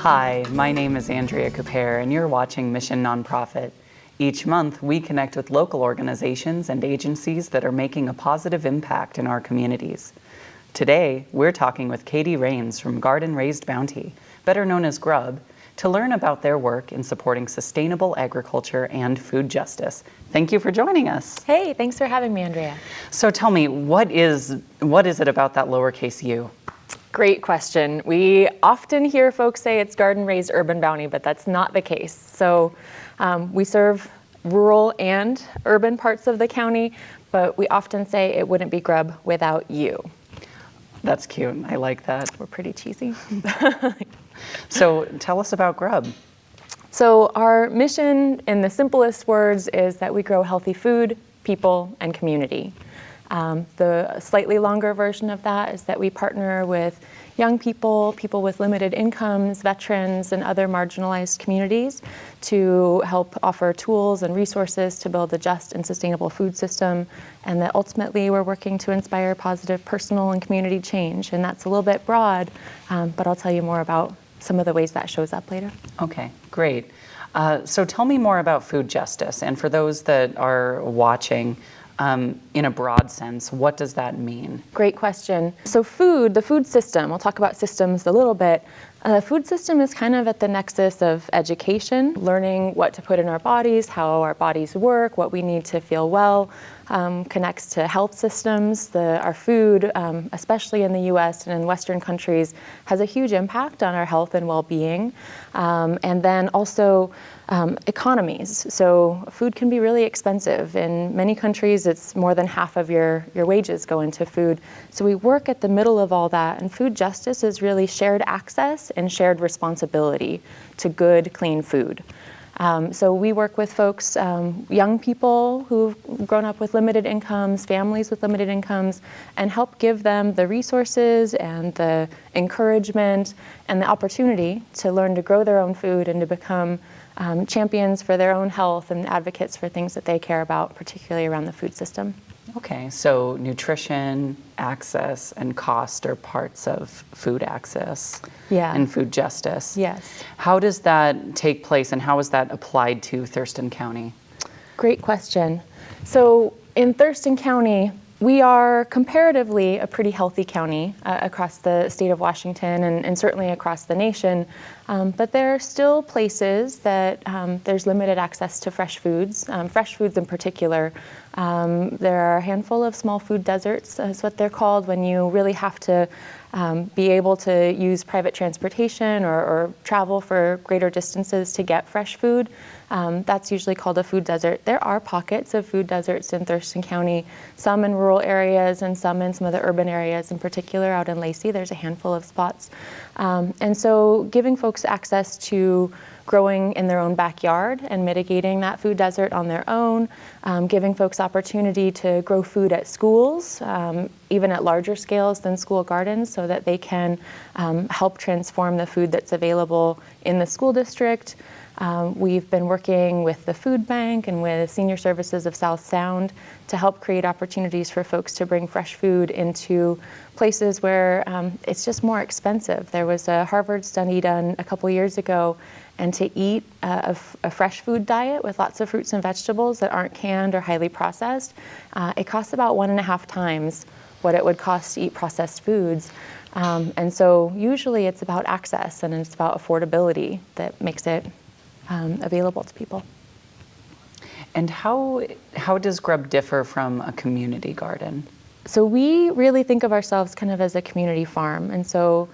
Hi, my name is Andrea Capere, and you're watching Mission Nonprofit. Each month, we connect with local organizations and agencies that are making a positive impact in our communities. Today, we're talking with Katie Rains from Garden Raised Bounty, better known as GRuB, to learn about their work in supporting sustainable agriculture and food justice. Thank you for joining us. Hey, thanks for having me, Andrea. So tell me, what is it about that lowercase u? Great question. We often hear folks say it's Garden Raised Urban Bounty, but that's not the case. So we serve rural and urban parts of the county, but we often say it wouldn't be GRuB without you. That's cute. I like that. We're pretty cheesy. So tell us about GRuB. So our mission, in the simplest words, is that we grow healthy food, people, and community. The slightly longer version of that is that we partner with young people, people with limited incomes, veterans, and other marginalized communities to help offer tools and resources to build a just and sustainable food system, and that ultimately we're working to inspire positive personal and community change. And that's a little bit broad, but I'll tell you more about some of the ways that shows up later. Okay, great. So tell me more about food justice. And for those that are watching, in a broad sense, what does that mean? Great question. So the food system, we'll talk about systems a little bit. The food system is kind of at the nexus of education, learning what to put in our bodies, how our bodies work, what we need to feel well, connects to health systems. Our food, especially in the US and in Western countries, has a huge impact on our health and well-being. And then also economies. So food can be really expensive. In many countries, it's more than half of your wages go into food. So we work at the middle of all that, and food justice is really shared access and shared responsibility to good, clean food. So we work with folks, young people who've grown up with limited incomes, families with limited incomes, and help give them the resources and the encouragement and the opportunity to learn to grow their own food and to become champions for their own health and advocates for things that they care about, particularly around the food system. Okay, so nutrition, access, and cost are parts of food access and food justice. Yes. How does that take place, and how is that applied to Thurston County? Great question. So in Thurston County, we are comparatively a pretty healthy county across the state of Washington and certainly across the nation. But there are still places that there's limited access to fresh foods in particular. There are a handful of small food deserts, is what they're called, when you really have to be able to use private transportation or travel for greater distances to get fresh food. That's usually called a food desert. There are pockets of food deserts in Thurston County, some in rural areas and some in some of the urban areas, in particular out in Lacey. There's a handful of spots. And so giving folks access to growing in their own backyard and mitigating that food desert on their own, giving folks opportunity to grow food at schools, even at larger scales than school gardens, so that they can help transform the food that's available in the school district. We've been working with the food bank and with Senior Services of South Sound to help create opportunities for folks to bring fresh food into places where it's just more expensive. There was a Harvard study done a couple years ago, and to eat a fresh food diet with lots of fruits and vegetables that aren't canned or highly processed, it costs about 1.5 times what it would cost to eat processed foods. And so usually it's about access and it's about affordability that makes it available to people. And how does GRuB differ from a community garden? So we really think of ourselves kind of as a community farm. And so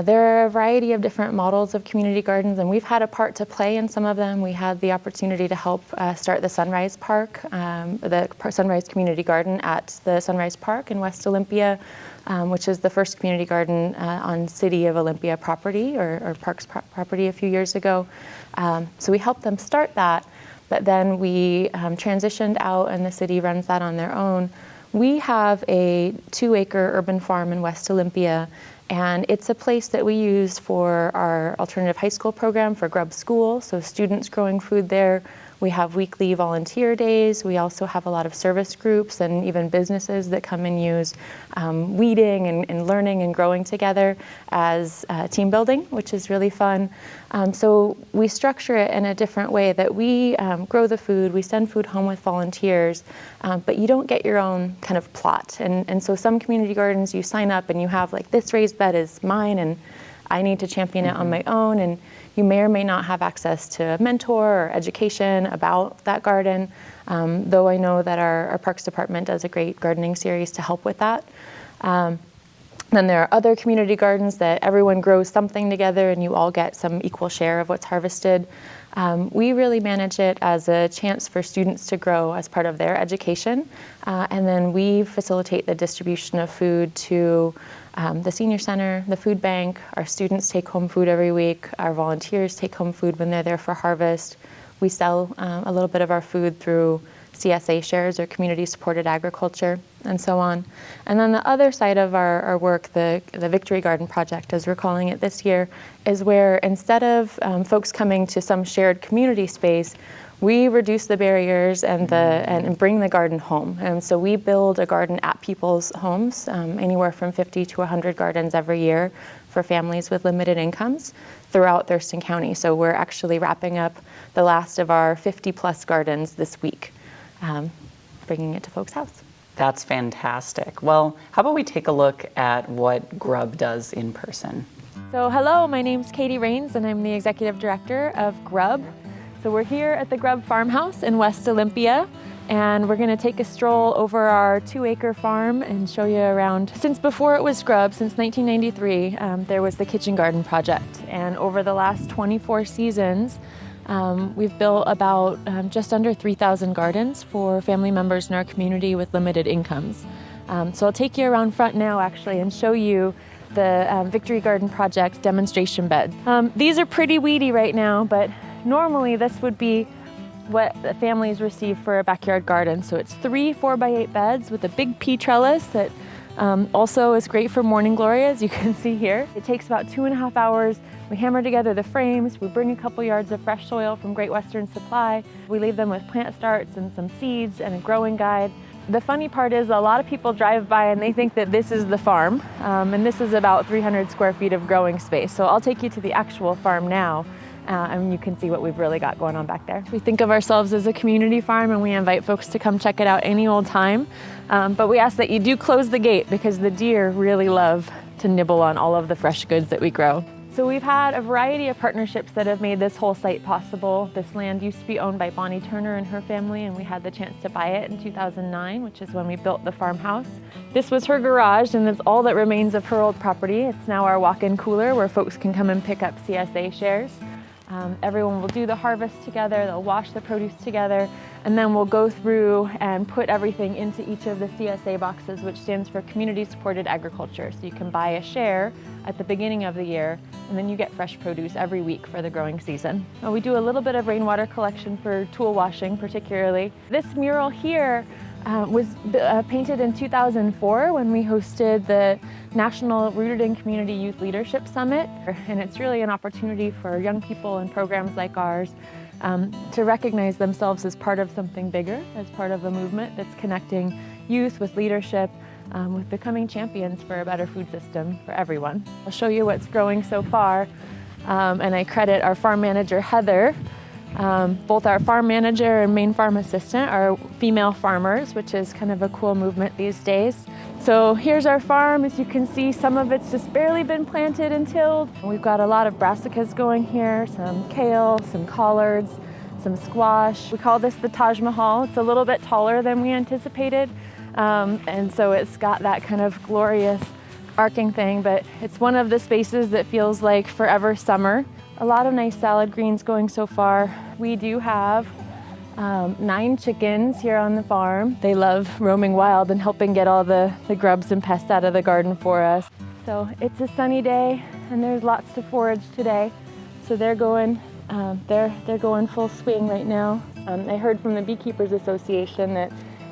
there are a variety of different models of community gardens, and we've had a part to play in some of them. We had the opportunity to help start the Sunrise Park, the Sunrise Community Garden at the Sunrise Park in West Olympia, which is the first community garden on City of Olympia property or Parks property a few years ago. So we helped them start that, but then we transitioned out and the city runs that on their own. We have a 2-acre urban farm in West Olympia, and it's a place that we use for our alternative high school program for GRuB School, so students growing food there. We have weekly volunteer days. We also have a lot of service groups and even businesses that come and use weeding and learning and growing together as team building, which is really fun. So we structure it in a different way that we grow the food, we send food home with volunteers, but you don't get your own kind of plot. And so some community gardens, you sign up and you have like, this raised bed is mine and I need to champion it on my own. And you may or may not have access to a mentor or education about that garden, though I know that our Parks Department does a great gardening series to help with that. Then there are other community gardens that everyone grows something together and you all get some equal share of what's harvested. We really manage it as a chance for students to grow as part of their education. And then we facilitate the distribution of food to the senior center, the food bank. Our students take home food every week. Our volunteers take home food when they're there for harvest. We sell a little bit of our food through CSA shares or community supported agriculture and so on. And then the other side of our work, the Victory Garden Project, as we're calling it this year, is where instead of folks coming to some shared community space, we reduce the barriers and bring the garden home. And so we build a garden at people's homes, anywhere from 50 to 100 gardens every year for families with limited incomes throughout Thurston County. So we're actually wrapping up the last of our 50 plus gardens this week, bringing it to folks' house. That's fantastic. Well, how about we take a look at what GRuB does in person? So hello, my name's Katie Rains and I'm the Executive Director of GRuB. So we're here at the GRuB farmhouse in West Olympia, and we're going to take a stroll over our 2-acre farm and show you around. Since before it was GRuB, since 1993, there was the Kitchen Garden Project, and over the last 24 seasons, we've built about just under 3,000 gardens for family members in our community with limited incomes. So I'll take you around front now actually and show you the Victory Garden Project demonstration beds. These are pretty weedy right now, but normally this would be what the families receive for a backyard garden. So it's 3 4x8 beds with a big pea trellis that also is great for morning glory, as you can see here. It takes about 2.5 hours. We hammer together the frames. We bring a couple yards of fresh soil from Great Western Supply. We leave them with plant starts and some seeds and a growing guide. The funny part is a lot of people drive by and they think that this is the farm, and this is about 300 square feet of growing space. So I'll take you to the actual farm now. And you can see what we've really got going on back there. We think of ourselves as a community farm and we invite folks to come check it out any old time. But we ask that you do close the gate because the deer really love to nibble on all of the fresh goods that we grow. So we've had a variety of partnerships that have made this whole site possible. This land used to be owned by Bonnie Turner and her family, and we had the chance to buy it in 2009, which is when we built the farmhouse. This was her garage, and it's all that remains of her old property. It's now our walk-in cooler where folks can come and pick up CSA shares. Everyone will do the harvest together, they'll wash the produce together, and then we'll go through and put everything into each of the CSA boxes, which stands for Community Supported Agriculture. So you can buy a share at the beginning of the year, and then you get fresh produce every week for the growing season. We do a little bit of rainwater collection for tool washing particularly. This mural here was painted in 2004 when we hosted the National Rooted in Community Youth Leadership Summit. And it's really an opportunity for young people in programs like ours to recognize themselves as part of something bigger, as part of a movement that's connecting youth with leadership, with becoming champions for a better food system for everyone. I'll show you what's growing so far, and I credit our farm manager, Heather. Both our farm manager and main farm assistant are female farmers, which is kind of a cool movement these days. So here's our farm. As you can see, some of it's just barely been planted and tilled. We've got a lot of brassicas going here, some kale, some collards, some squash. We call this the Taj Mahal. It's a little bit taller than we anticipated, and so it's got that kind of glorious arcing thing, but it's one of the spaces that feels like forever summer. A lot of nice salad greens going so far. We do have 9 chickens here on the farm. They love roaming wild and helping get all the grubs and pests out of the garden for us. So it's a sunny day and there's lots to forage today. So they're going full swing right now. I heard from the Beekeepers Association that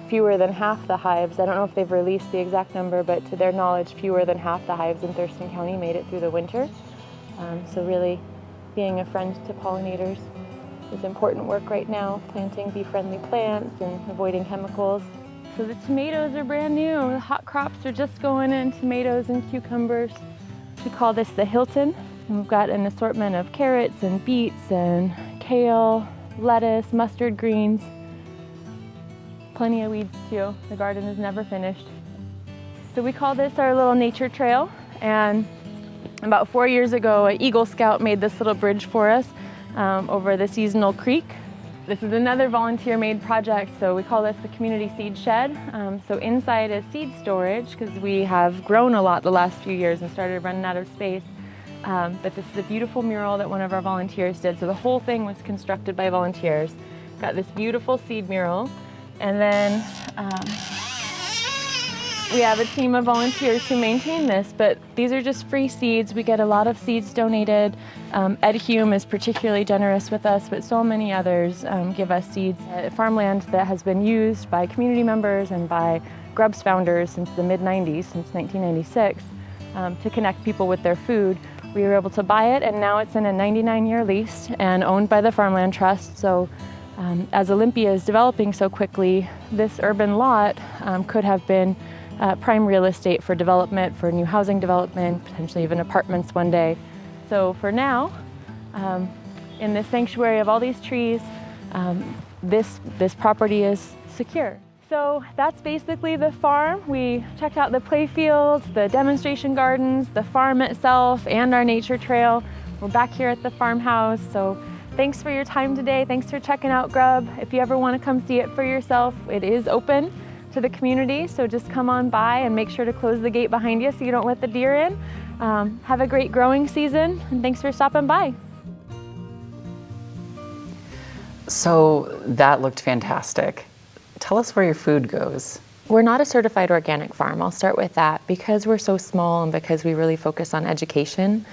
fewer than half the hives, I don't know if they've released the exact number, but to their knowledge, fewer than half the hives in Thurston County made it through the winter. So really being a friend to pollinators. is important work right now, planting bee-friendly plants and avoiding chemicals. So the tomatoes are brand new. The hot crops are just going in, tomatoes and cucumbers. We call this the Hilton. And we've got an assortment of carrots and beets and kale, lettuce, mustard greens. Plenty of weeds too. The garden is never finished. So we call this our little nature trail. And about 4 years ago, an Eagle Scout made this little bridge for us over the seasonal creek. This is another volunteer-made project, so we call this the community seed shed. So inside is seed storage, because we have grown a lot the last few years and started running out of space. But this is a beautiful mural that one of our volunteers did. So the whole thing was constructed by volunteers. Got this beautiful seed mural. And then we have a team of volunteers who maintain this, but these are just free seeds. We get a lot of seeds donated. Ed Hume is particularly generous with us, but so many others give us seeds. Farmland that has been used by community members and by GRuB's founders since the mid-90s, since 1996, to connect people with their food. We were able to buy it, and now it's in a 99-year lease and owned by the Farmland Trust. So as Olympia is developing so quickly, this urban lot could have been prime real estate for development, for new housing development, potentially even apartments one day. So for now, in this sanctuary of all these trees, this property is secure. So that's basically the farm. We checked out the play fields, the demonstration gardens, the farm itself, and our nature trail. We're back here at the farmhouse. So thanks for your time today. Thanks for checking out GRuB. If you ever want to come see it for yourself, it is open to the community, so just come on by and make sure to close the gate behind you so you don't let the deer in. Have a great growing season, and thanks for stopping by. So that looked fantastic. Tell us where your food goes. We're not a certified organic farm. I'll start with that. Because we're so small and because we really focus on education,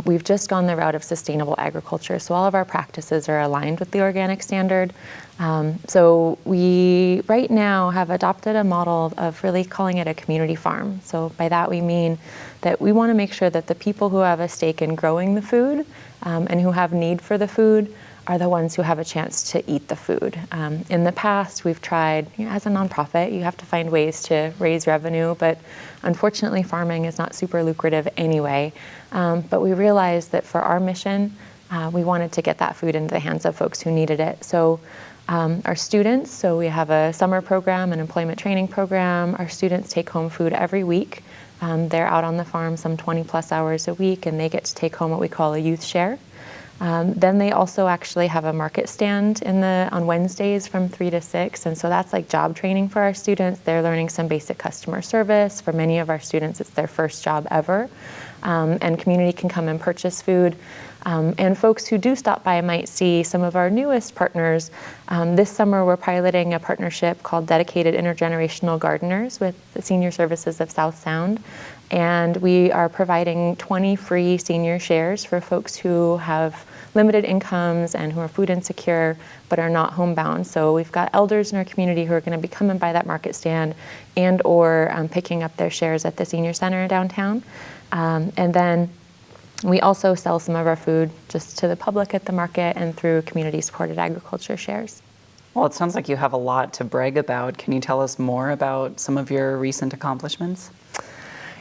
we've just gone the route of sustainable agriculture. So all of our practices are aligned with the organic standard. So we right now have adopted a model of really calling it a community farm. So by that we mean that we want to make sure that the people who have a stake in growing the food and who have need for the food are the ones who have a chance to eat the food. In the past, we've tried, as a nonprofit, you have to find ways to raise revenue, but unfortunately farming is not super lucrative anyway. But we realized that for our mission, we wanted to get that food into the hands of folks who needed it. So our students, so we have a summer program, an employment training program. Our students take home food every week. They're out on the farm some 20 plus hours a week, and they get to take home what we call a youth share. Then they also actually have a market stand on Wednesdays from 3 to 6, and so that's like job training for our students. They're learning some basic customer service. For many of our students, it's their first job ever, and community can come and purchase food. And folks who do stop by might see some of our newest partners. This summer, we're piloting a partnership called Dedicated Intergenerational Gardeners with the Senior Services of South Sound. And we are providing 20 free senior shares for folks who have limited incomes and who are food insecure but are not homebound. So we've got elders in our community who are going to be coming by that market stand and or picking up their shares at the senior center downtown. And then we also sell some of our food just to the public at the market and through community-supported agriculture shares. Well, it sounds like you have a lot to brag about. Can you tell us more about some of your recent accomplishments?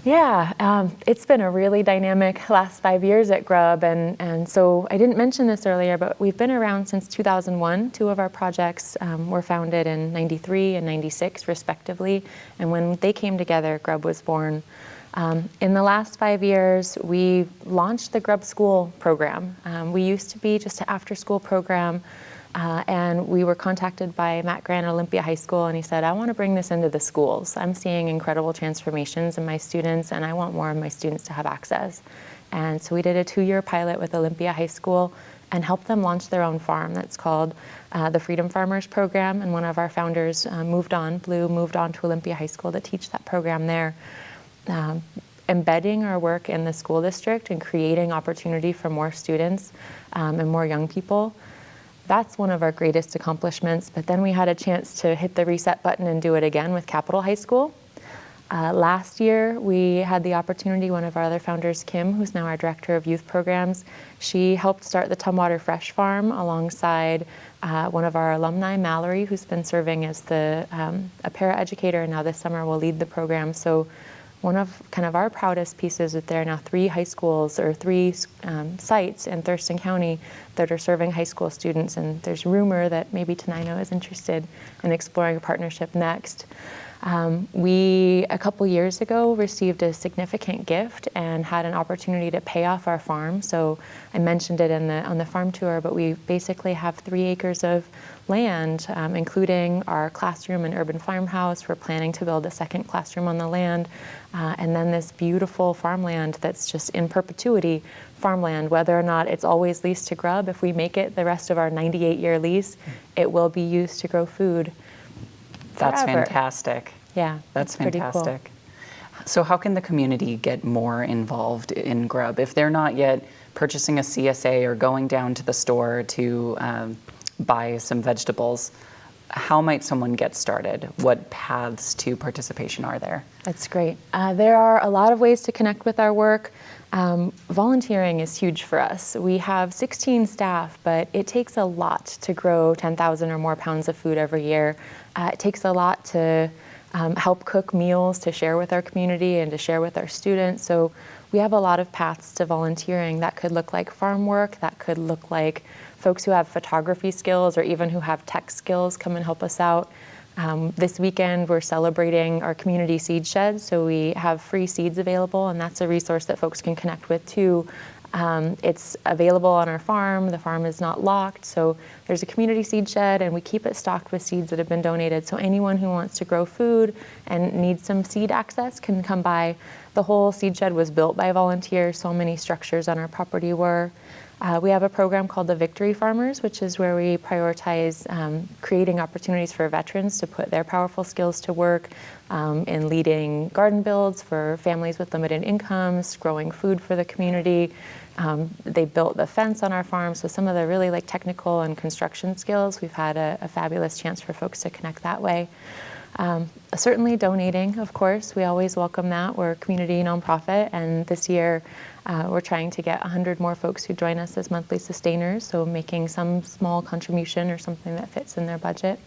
Yeah, it's been a really dynamic last 5 years at GRuB, and so I didn't mention this earlier, but we've been around since 2001. Two of our projects were founded in 93 and 96, respectively, and when they came together, GRuB was born. In the last 5 years, we launched the GRuB School program. We used to be just an after-school program, and we were contacted by Matt Grant at Olympia High School, and he said, I want to bring this into the schools. I'm seeing incredible transformations in my students, and I want more of my students to have access. And so we did a 2-year pilot with Olympia High School and helped them launch their own farm that's called the Freedom Farmers Program, and one of our founders Blue moved on to Olympia High School to teach that program there. Embedding our work in the school district and creating opportunity for more students and more young people, that's one of our greatest accomplishments. But then we had a chance to hit the reset button and do it again with Capitol High School. Last year, we had the opportunity, one of our other founders, Kim, who's now our Director of Youth Programs, she helped start the Tumwater Fresh Farm alongside one of our alumni, Mallory, who's been serving as a paraeducator, and now this summer will lead the program. So one of kind of our proudest pieces is there are now 3 high schools or 3 sites in Thurston County that are serving high school students, and there's rumor that maybe Tenino is interested in exploring a partnership next. We, a couple years ago, received a significant gift and had an opportunity to pay off our farm. So I mentioned it on the farm tour, but we basically have 3 acres of land, including our classroom and urban farmhouse. We're planning to build a 2nd classroom on the land. And then this beautiful farmland that's just in perpetuity farmland, whether or not it's always leased to GRuB. If we make it the rest of our 98-year lease, it will be used to grow food. That's Forever. fantastic. Yeah, That's pretty fantastic. Cool. So how can the community get more involved in GRuB? If they're not yet purchasing a CSA or going down to the store to buy some vegetables, how might someone get started? What paths to participation are there? That's great. There are a lot of ways to connect with our work. Volunteering is huge for us. We have 16 staff, but it takes a lot to grow 10,000 or more pounds of food every year. It takes a lot to help cook meals to share with our community and to share with our students. So we have a lot of paths to volunteering. That could look like farm work. That could look like folks who have photography skills or even who have tech skills come and help us out. This weekend, we're celebrating our community seed shed, so we have free seeds available, and that's a resource that folks can connect with too. It's available on our farm. The farm is not locked, so there's a community seed shed, and we keep it stocked with seeds that have been donated. So anyone who wants to grow food and needs some seed access can come by. The whole seed shed was built by volunteers. So many structures on our property were. We have a program called the Victory Farmers, which is where we prioritize creating opportunities for veterans to put their powerful skills to work in leading garden builds for families with limited incomes, growing food for the community. They built the fence on our farm, so some of the really technical and construction skills, we've had a fabulous chance for folks to connect that way. Certainly donating, of course, we always welcome that. We're a community nonprofit, and this year we're trying to get 100 more folks who join us as monthly sustainers, so making some small contribution or something that fits in their budget.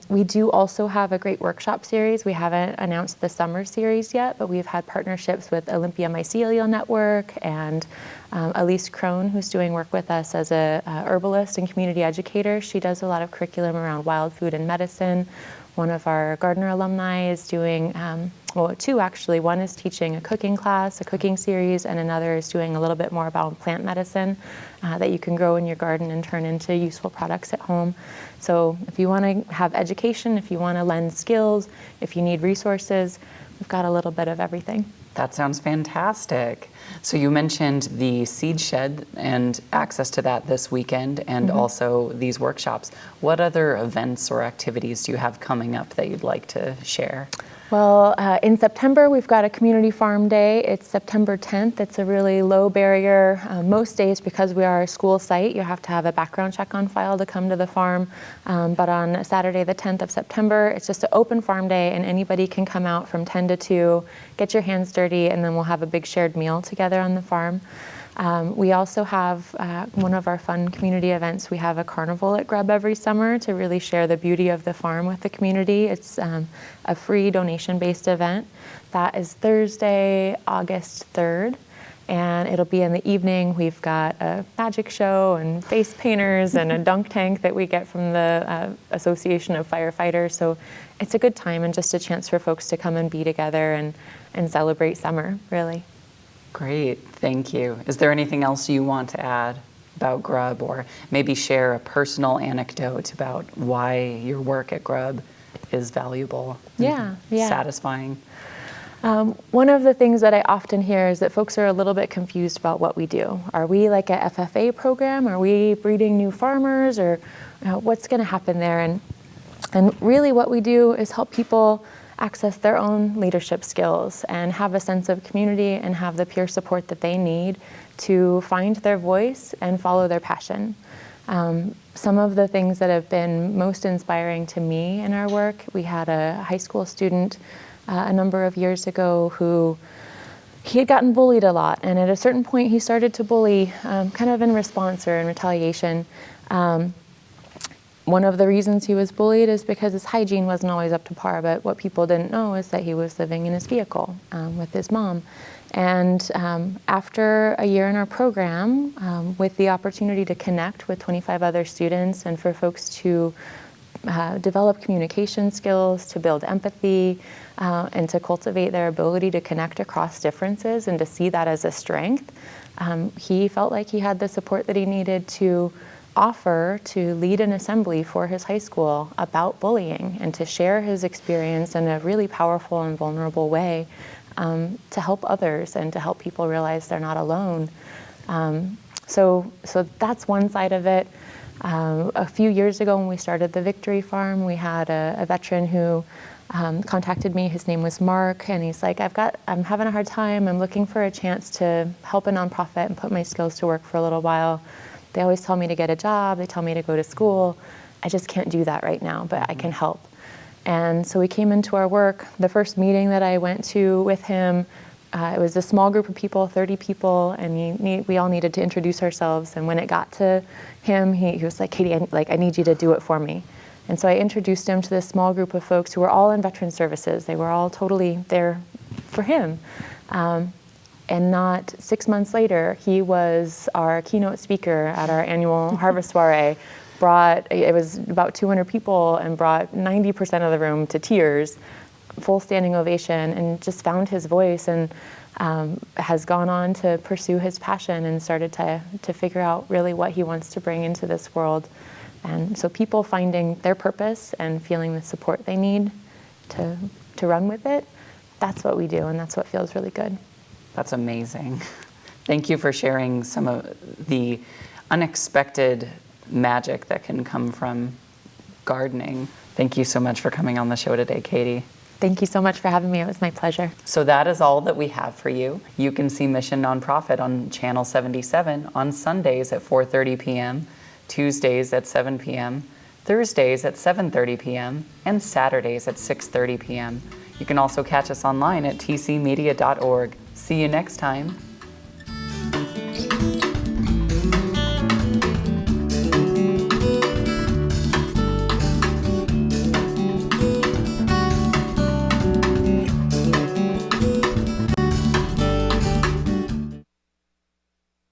We do also have a great workshop series. We haven't announced the summer series yet, but we've had partnerships with Olympia Mycelial Network and Elise Crone, who's doing work with us as a herbalist and community educator. She does a lot of curriculum around wild food and medicine. One of our Gardner alumni is doing, well, 2 actually. One is teaching a cooking class, a cooking series, and another is doing a little bit more about plant medicine that you can grow in your garden and turn into useful products at home. So if you want to have education, if you want to lend skills, if you need resources, we've got a little bit of everything. That sounds fantastic. So you mentioned the seed shed and access to that this weekend and also these workshops. What other events or activities do you have coming up that you'd like to share? Well, in September, we've got a community farm day. It's September 10th. It's a really low barrier. Most days, because we are a school site, you have to have a background check on file to come to the farm. But on Saturday, the 10th of September, it's just an open farm day, and anybody can come out from 10 to 2, get your hands dirty, and then we'll have a big shared meal together on the farm. We also have one of our fun community events. We have a carnival at GRuB every summer to really share the beauty of the farm with the community. It's a free donation-based event. That is Thursday, August 3rd, and it'll be in the evening. We've got a magic show and face painters and a dunk tank that we get from the Association of Firefighters. So it's a good time and just a chance for folks to come and be together and celebrate summer, really. Great, thank you. Is there anything else you want to add about GRuB, or maybe share a personal anecdote about why your work at GRuB is valuable and satisfying? One of the things that I often hear is that folks are a little bit confused about what we do. Are we like a FFA program? Are we breeding new farmers? Or what's going to happen there? And really what we do is help people access their own leadership skills and have a sense of community and have the peer support that they need to find their voice and follow their passion. Some of the things that have been most inspiring to me in our work, we had a high school student a number of years ago who he had gotten bullied a lot, and at a certain point he started to bully kind of in response or in retaliation. One of the reasons he was bullied is because his hygiene wasn't always up to par, but what people didn't know is that he was living in his vehicle with his mom. And after a year in our program, with the opportunity to connect with 25 other students and for folks to develop communication skills, to build empathy, and to cultivate their ability to connect across differences and to see that as a strength, he felt like he had the support that he needed to offer to lead an assembly for his high school about bullying and to share his experience in a really powerful and vulnerable way to help others and to help people realize they're not alone. So that's one side of it. A few years ago when we started the Victory Farm, we had a veteran who contacted me. His name was Mark, and he's like, I'm having a hard time. I'm looking for a chance to help a nonprofit and put my skills to work for a little while. They always tell me to get a job. They tell me to go to school. I just can't do that right now, but I can help. And so we came into our work. The first meeting that I went to with him, it was a small group of people, 30 people, and we all needed to introduce ourselves. And when it got to him, he was like, Katie, I need you to do it for me. And so I introduced him to this small group of folks who were all in veteran services. They were all totally there for him. And not 6 months later, he was our keynote speaker at our annual Harvest Soiree. It was about 200 people and brought 90% of the room to tears, full standing ovation, and just found his voice and has gone on to pursue his passion and started to figure out really what he wants to bring into this world. And so people finding their purpose and feeling the support they need to run with it, that's what we do, and that's what feels really good. That's amazing. Thank you for sharing some of the unexpected magic that can come from gardening. Thank you so much for coming on the show today, Katie. Thank you so much for having me. It was my pleasure. So that is all that we have for you. You can see Mission Nonprofit on Channel 77 on Sundays at 4:30 p.m., Tuesdays at 7 p.m., Thursdays at 7:30 p.m., and Saturdays at 6:30 p.m. You can also catch us online at tcmedia.org. See you next time.